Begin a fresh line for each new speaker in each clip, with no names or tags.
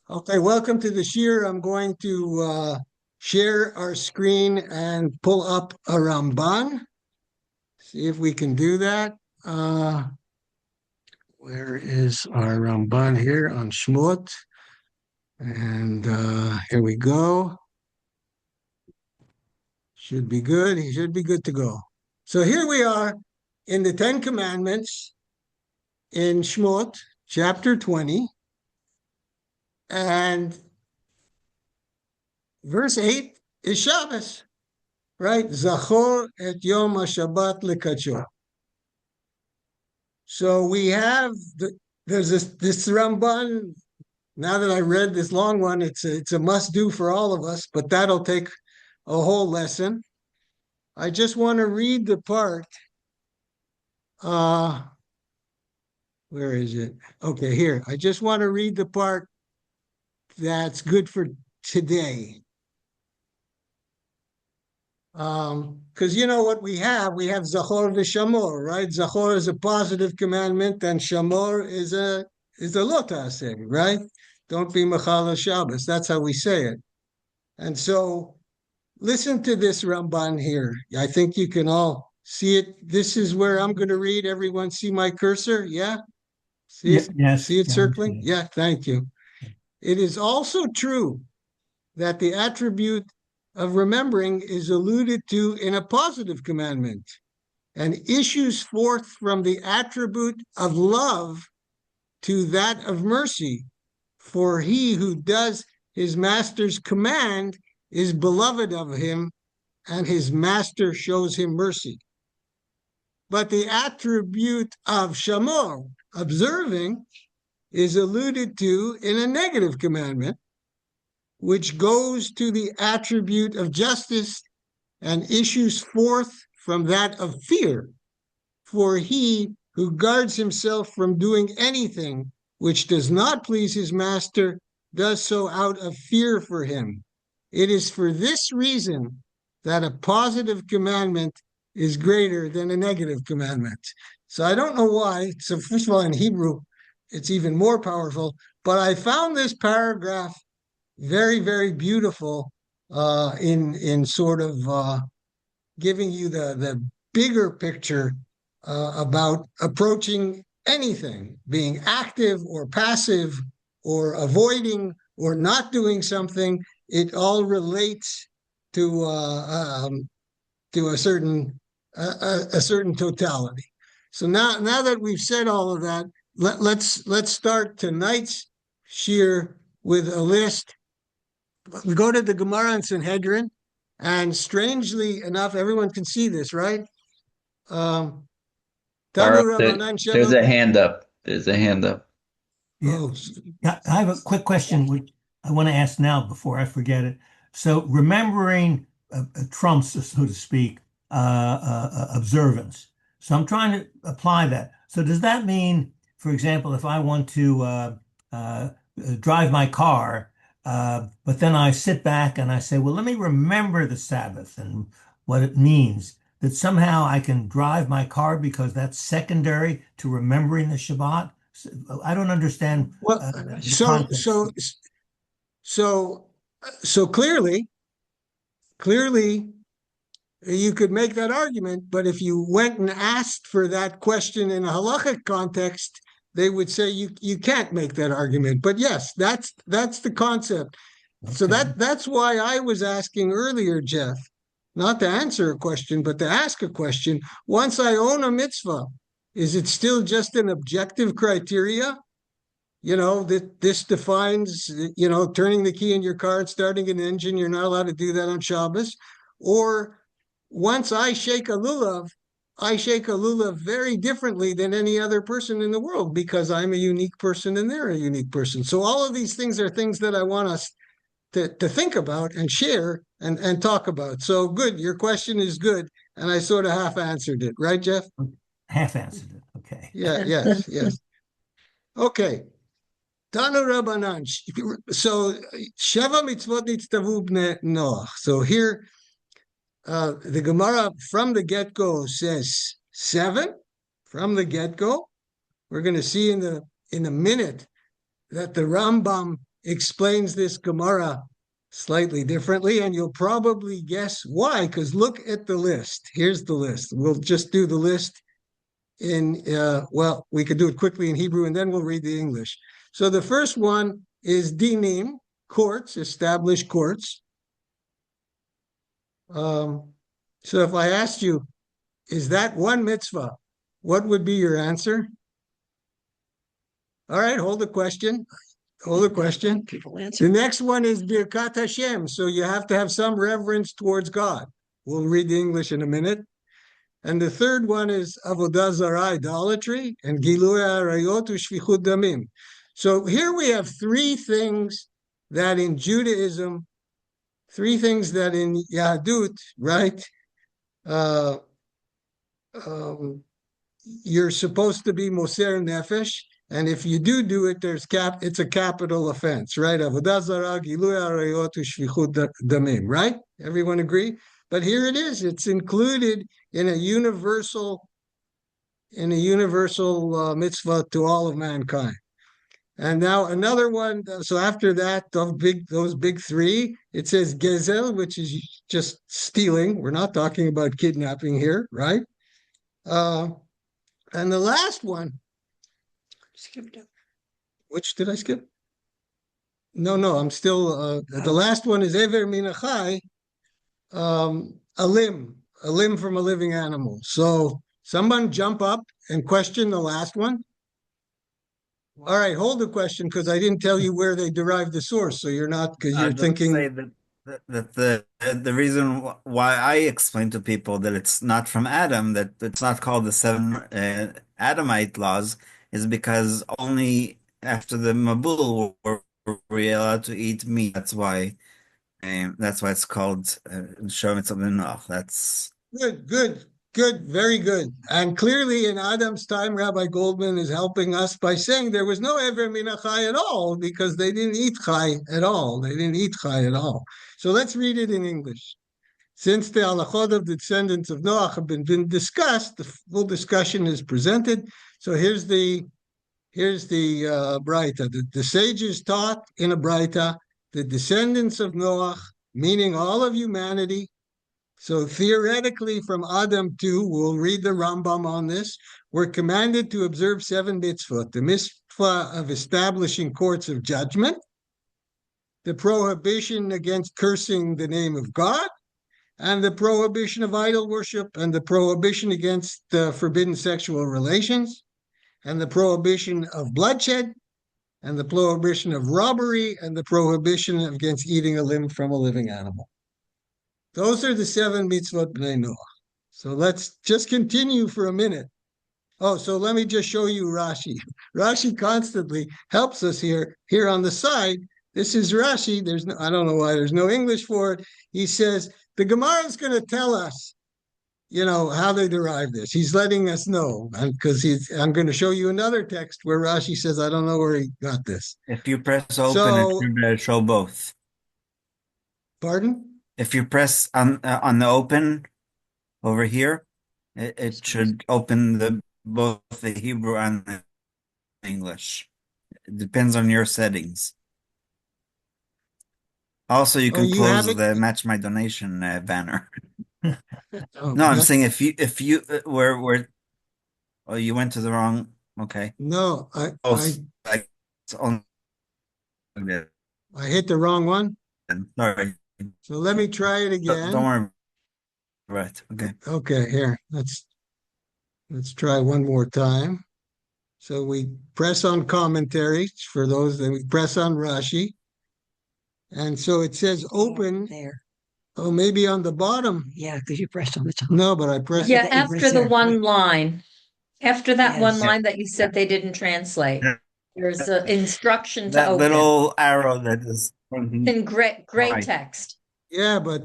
Okay, welcome to the Shir. I'm going to share our screen and pull up a Ramban. See if we can do that. Uh, where is our Ramban here on Shmot? And here we go. Should be good. He should be good to go. So here we are in the Ten Commandments in Shmot, chapter 20. And verse 8 is Shabbos, right? Zachor et Yom HaShabbat lekacho. So we have there's this Ramban. Now that I read this long one, it's a must do for all of us, but that'll take a whole lesson. I just want to read the part. Uh, where is it? Okay, here. I just want to read the part that's good for today. Because you know what we have Zachor v'Shamor, right? Zachor is a positive commandment, and Shamor is a lo ta'aseh, right? Don't be machal Shabbos. That's how we say it. And so, listen to this Ramban here. I think you can all see it. This is where I'm going to read. Everyone see my cursor? Yeah? See it?
Yes.
See it circling? Yeah, thank you. It is also true that the attribute of remembering is alluded to in a positive commandment and issues forth from the attribute of love to that of mercy. For he who does his master's command is beloved of him, and his master shows him mercy. But the attribute of shamor, observing, is alluded to in a negative commandment, which goes to the attribute of justice and issues forth from that of fear. For he who guards himself from doing anything which does not please his master does so out of fear for him. It is for this reason that a positive commandment is greater than a negative commandment. So I don't know why. So first of all, in Hebrew, it's even more powerful. But I found this paragraph very, very beautiful in sort of giving you the bigger picture about approaching anything, being active or passive or avoiding or not doing something. It all relates to a certain totality. So now that we've said all of that, let's start tonight's shir with a list. We go to the Gemara and Sanhedrin, and strangely enough, everyone can see this, right? Tanu
Rabbanan
Sheva.
There's a hand up. There's a hand up.
Yeah.
Oh,
I have a quick question which I want to ask now before I forget it. So remembering trumps, so to speak, observance. So I'm trying to apply that. So does that mean, for example, if I want to drive my car, but then I sit back and I say, well, let me remember the Sabbath and what it means, that somehow I can drive my car because that's secondary to remembering the Shabbat? I don't understand.
well, so clearly, you could make that argument, but if you went and asked for that question in a halachic context, they would say you can't make that argument. But yes, that's the concept. Okay. So that's why I was asking earlier, Jeff, not to answer a question, but to ask a question. Once I own a mitzvah, is it still just an objective criteria? You know, that this defines, turning the key in your car and starting an engine. You're not allowed to do that on Shabbos. Or once I shake a lulav very differently than any other person in the world because I'm a unique person and they're a unique person. So all of these things are things that I want us to think about and share and talk about. So good. Your question is good. And I sort of half answered it. Right, Jeff?
Half answered it. Okay.
Yeah, yes. Okay. Tanu Rabbanan. So Sheva Mitzvot nitztavu bnei Noach. So here, the Gemara from the get-go says 7 from the get-go. We're going to see in a minute that the Rambam explains this Gemara slightly differently, and you'll probably guess why, because look at the list. Here's the list. We'll just do the list in, well, we could do it quickly in Hebrew, and then we'll read the English. So the first one is dinim, courts, established courts. So if I asked you, is that one mitzvah? What would be your answer? All right, hold the question. Hold the question.
People answer.
The next one is Birkat Hashem. So you have to have some reverence towards God. We'll read the English in a minute. And the third one is Avodah Zarah, idolatry, and Gilui Arayot u'Shfichut Damim. So here we have three things that in Judaism, three things that in Yahadut, right? You're supposed to be Moser Nefesh, and if you do it, it's a capital offense, right? Avodah Zarah, Gilui Arayot u'Shfichut Damim, right? Everyone agree? But here it is. It's included in a universal mitzvah to all of mankind. And now another one. So after that, those big three, it says gezel, which is just stealing. We're not talking about kidnapping here, right? And the last one,
Skipped it.
which did I skip? No, I'm still. The last one is ever minachai, a limb from a living animal. So someone jump up and question the last one. All right, hold the question because I didn't tell you where they derived the source. So you're not, because you're
I'll just
thinking.
say that the reason why I explain to people that it's not from Adam, that it's not called the seven Adamite laws, is because only after the Mabul were we allowed to eat meat. That's why it's called Shem Noach. That's
Good, very good. And clearly in Adam's time, Rabbi Goldman is helping us by saying there was no Ever Minachai at all because they didn't eat Chai at all. They didn't eat Chai at all. So let's read it in English. Since the halachot of the descendants of Noach have been discussed, the full discussion is presented. So here's the Braita. The sages taught in a Braita, the descendants of Noach, meaning all of humanity. So theoretically, from Adam 2, we'll read the Rambam on this, we're commanded to observe 7 mitzvot. The mitzvah of establishing courts of judgment, the prohibition against cursing the name of God, and the prohibition of idol worship, and the prohibition against forbidden sexual relations, and the prohibition of bloodshed, and the prohibition of robbery, and the prohibition against eating a limb from a living animal. Those are the 7 mitzvot b'nei Noach. So let's just continue for a minute. Oh, so let me just show you Rashi. Rashi constantly helps us here on the side. This is Rashi. I don't know why there's no English for it. He says, the Gemara is going to tell us, how they derive this. He's letting us know, because I'm going to show you another text where Rashi says, I don't know where he got this.
if you press open, it should show both.
Pardon?
If you press on the open over here, it should open both the Hebrew and the English. It depends on your settings. Also, you can close the Match My Donation banner. No, I'm saying if you where oh, you went to the wrong. Okay.
No, I hit the wrong one.
Sorry.
So let me try it again.
Don't worry. Right. Okay.
Okay, here. Let's try one more time. So we press on commentary for those that we press on Rashi. And so it says open.
There.
Oh, maybe on the bottom.
Yeah, because you pressed on the top.
No, but I pressed.
Yeah, after the one line. After that one
Yes.
line that you said they didn't translate. There's an instruction to
That
open
little arrow that is
in gray
Right.
text.
Yeah, but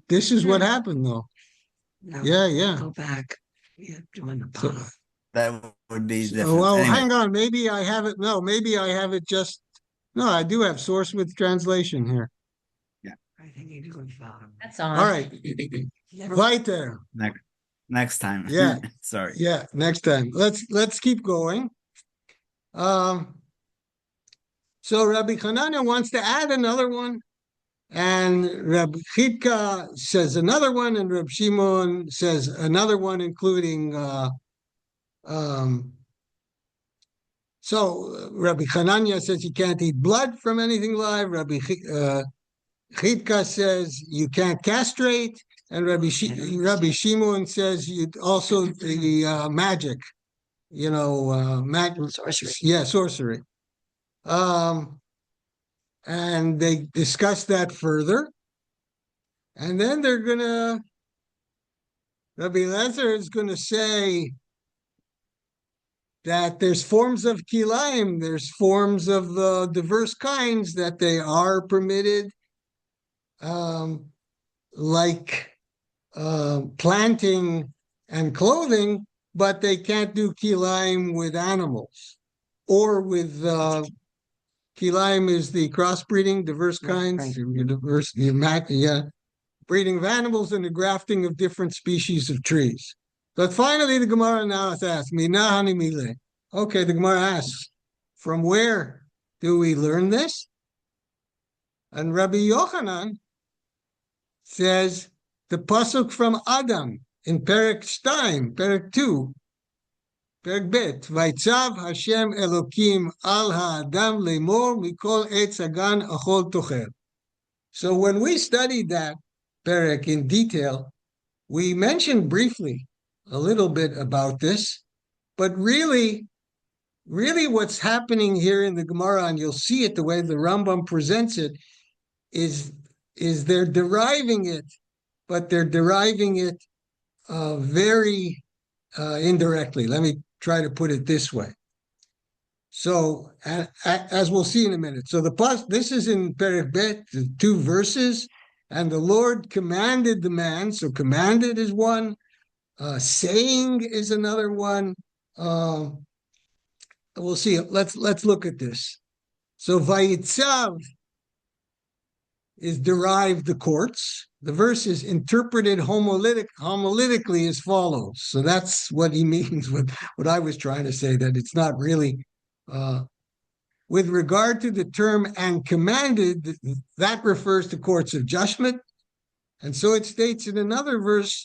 this is what happened though.
No,
Yeah.
Go back. Yeah, doing the
So-
bottom.
that would be different.
well,
Anyway,
hang on. Maybe I have it. No, maybe I have it just. No, I do have source with translation here.
I think you go bottom.
That's on.
All right.
Never-
Right there.
next time.
Yeah.
Sorry.
Yeah, next time. Let's keep going. So Rabbi Hanania wants to add another one, and Rabbi Chidka says another one, and Rabbi Shimon says another one, including. So Rabbi Hanania says you can't eat blood from anything live. Rabbi Chidka says you can't castrate, and Rabbi Shimon says you also the magic,
Sorcery.
Yeah, sorcery. And they discuss that further, and then Rabbi Lezer is gonna say that there's forms of kilayim, there's forms of diverse kinds that they are permitted, like planting and clothing, but they can't do kilayim with animals or with kilayim is the crossbreeding, diverse kinds, breeding of animals and the grafting of different species of trees. But finally, the Gemara now asks, Minahani Mile. Okay, the Gemara asks, from where do we learn this? And Rabbi Yochanan says the pasuk from Adam in Perek 2, Perek Bet, Vaitzav Hashem Elokim al ha'adam lemor mikol etz hagan achol tocher. So when we studied that Perek in detail, we mentioned briefly a little bit about this, but really what's happening here in the Gemara, and you'll see it the way the Rambam presents it, is they're deriving it, but they're deriving it very indirectly. Let me try to put it this way. So, as we'll see in a minute. So this is in Perek Bet, the 2 verses, and the Lord commanded the man. So commanded is one. Saying is another one. We'll see. Let's look at this. So Vayitzav is derived the courts. The verse is interpreted homiletically as follows. So that's what he means with what I was trying to say, that it's not really with regard to the term and commanded, that refers to courts of judgment. And so it states in another verse,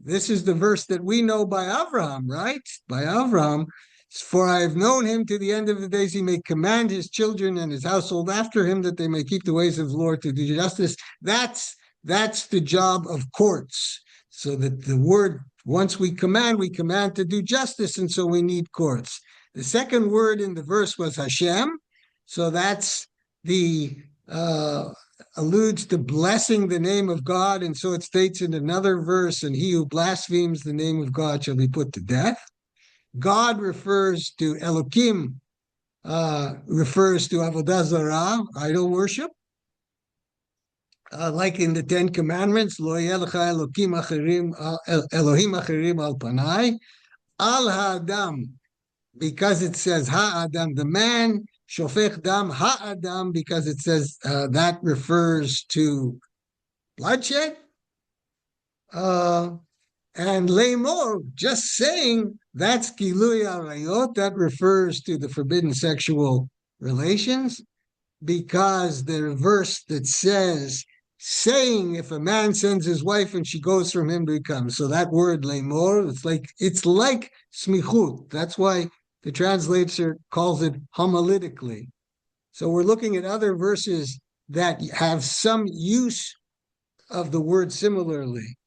this is the verse that we know by Avraham, right? By Avraham, for I have known him to the end of the days, he may command his children and his household after him, that they may keep the ways of the Lord to do justice. That's the job of courts. So that the word, once we command to do justice, and so we need courts. The second word in the verse was Hashem. So that's alludes to blessing the name of God, and so it states in another verse, and he who blasphemes the name of God shall be put to death. God refers to Elokim, refers to Avodah Zarah, idol worship. Like in the 10 Commandments, Lo yelecha Elohim acherim al panai, al ha'adam, because it says ha'adam, the man, shofech dam ha'adam, because it says that refers to bloodshed. And lemor, just saying, that's gilui arayot, that refers to the forbidden sexual relations, because the verse that says, saying, if a man sends his wife and she goes from him to become, so that word lemor, it's like smichut. That's why the translator calls it homiletically. So we're looking at other verses that have some use of the word similarly.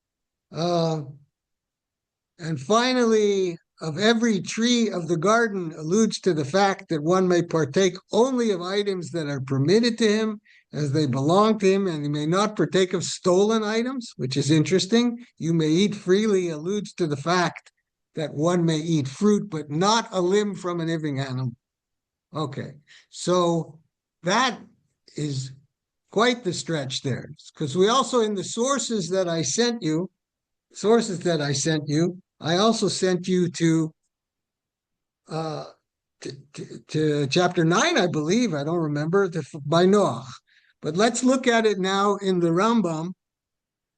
And finally, of every tree of the garden alludes to the fact that one may partake only of items that are permitted to him as they belong to him, and he may not partake of stolen items, which is interesting. You may eat freely alludes to the fact that one may eat fruit, but not a limb from a living animal. Okay, so that is quite the stretch there, because we also, in the sources that I sent you, I also sent you to chapter 9, I believe, I don't remember, by Noach. But let's look at it now in the Rambam.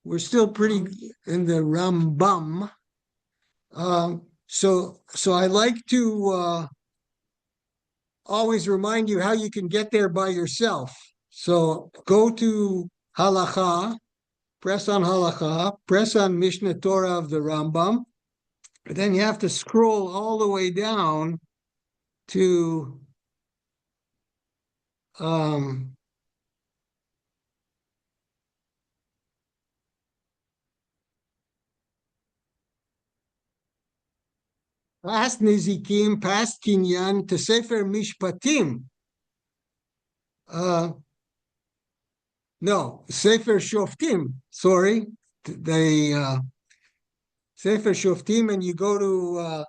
We're still pretty in the Rambam. So I like to always remind you how you can get there by yourself. So go to Halacha, press on Halacha, press on Mishnah Torah of the Rambam. Then you have to scroll all the way down to past Nizikim, past Kinyan, to Sefer Mishpatim. No, Sefer Shoftim, sorry. They Sefer Shoftim, and you go to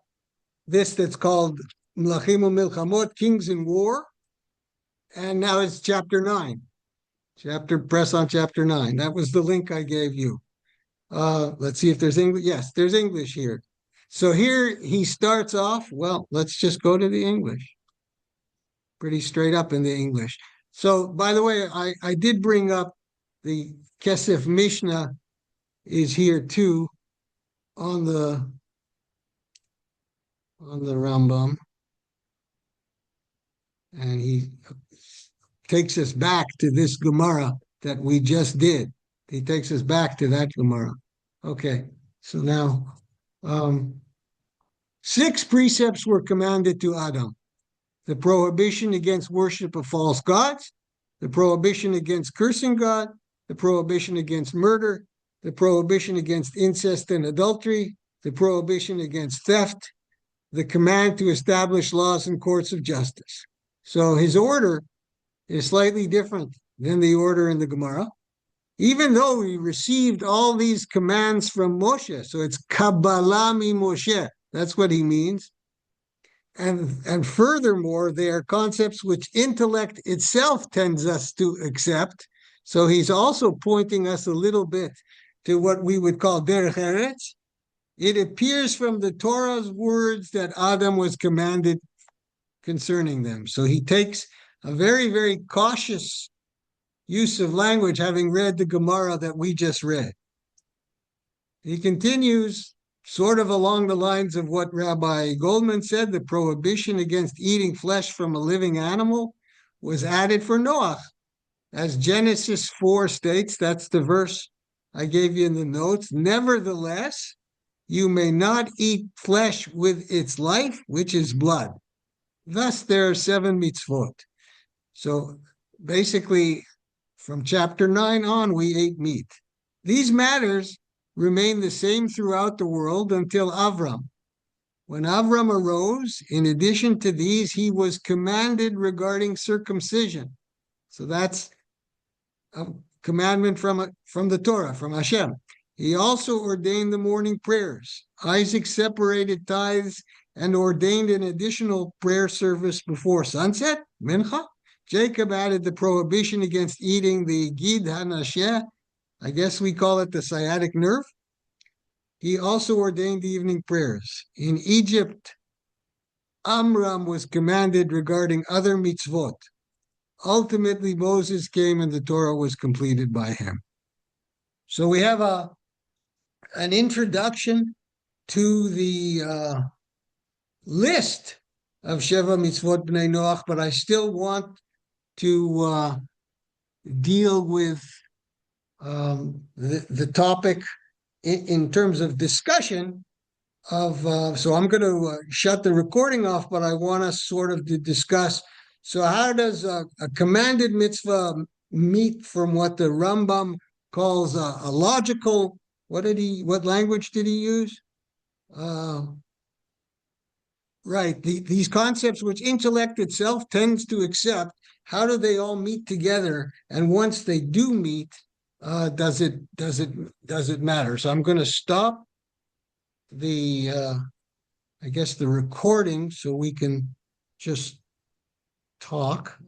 this that's called Mlachim u'Milchamot, Kings in War. And now it's chapter 9. Press on chapter 9. That was the link I gave you. Let's see if there's English. Yes, there's English here. So here he starts off. Well, let's just go to the English. Pretty straight up in the English. So, by the way, I did bring up the Kesef Mishnah is here too on the Rambam. And he takes us back to this Gemara that we just did. He takes us back to that Gemara. Okay, so now 6 precepts were commanded to Adam. The prohibition against worship of false gods, the prohibition against cursing God, the prohibition against murder, the prohibition against incest and adultery, the prohibition against theft, the command to establish laws and courts of justice. So his order is slightly different than the order in the Gemara, even though he received all these commands from Moshe. So it's Kabbalah mi Moshe. That's what he means. And furthermore, they are concepts which intellect itself tends us to accept. So he's also pointing us a little bit to what we would call derech eretz. It appears from the Torah's words that Adam was commanded concerning them. So he takes a very, very cautious use of language, having read the Gemara that we just read. He continues sort of along the lines of what Rabbi Goldman said. The prohibition against eating flesh from a living animal was added for Noach. As Genesis 4 states, that's the verse I gave you in the notes. Nevertheless, you may not eat flesh with its life, which is blood. Thus, there are 7 mitzvot. So basically, from chapter 9 on, we ate meat. These matters remained the same throughout the world until Avram. When Avram arose, in addition to these, he was commanded regarding circumcision. So that's a commandment from the Torah, from Hashem. He also ordained the morning prayers. Isaac separated tithes and ordained an additional prayer service before sunset, mincha. Jacob added the prohibition against eating the gid hanasheh. I guess we call it the sciatic nerve. He also ordained the evening prayers. In Egypt, Amram was commanded regarding other mitzvot. Ultimately, Moses came and the Torah was completed by him. So we have an introduction to the list of Sheva Mitzvot B'nai Noach, but I still want to deal with the topic in terms of discussion of, so I'm going to shut the recording off, but I want us sort of to discuss, so how does a commanded mitzvah meet from what the Rambam calls a logical, what language did he use? Right, these concepts which intellect itself tends to accept, how do they all meet together? And once they do meet, does it matter? So I'm going to stop the, I guess the recording so we can just talk.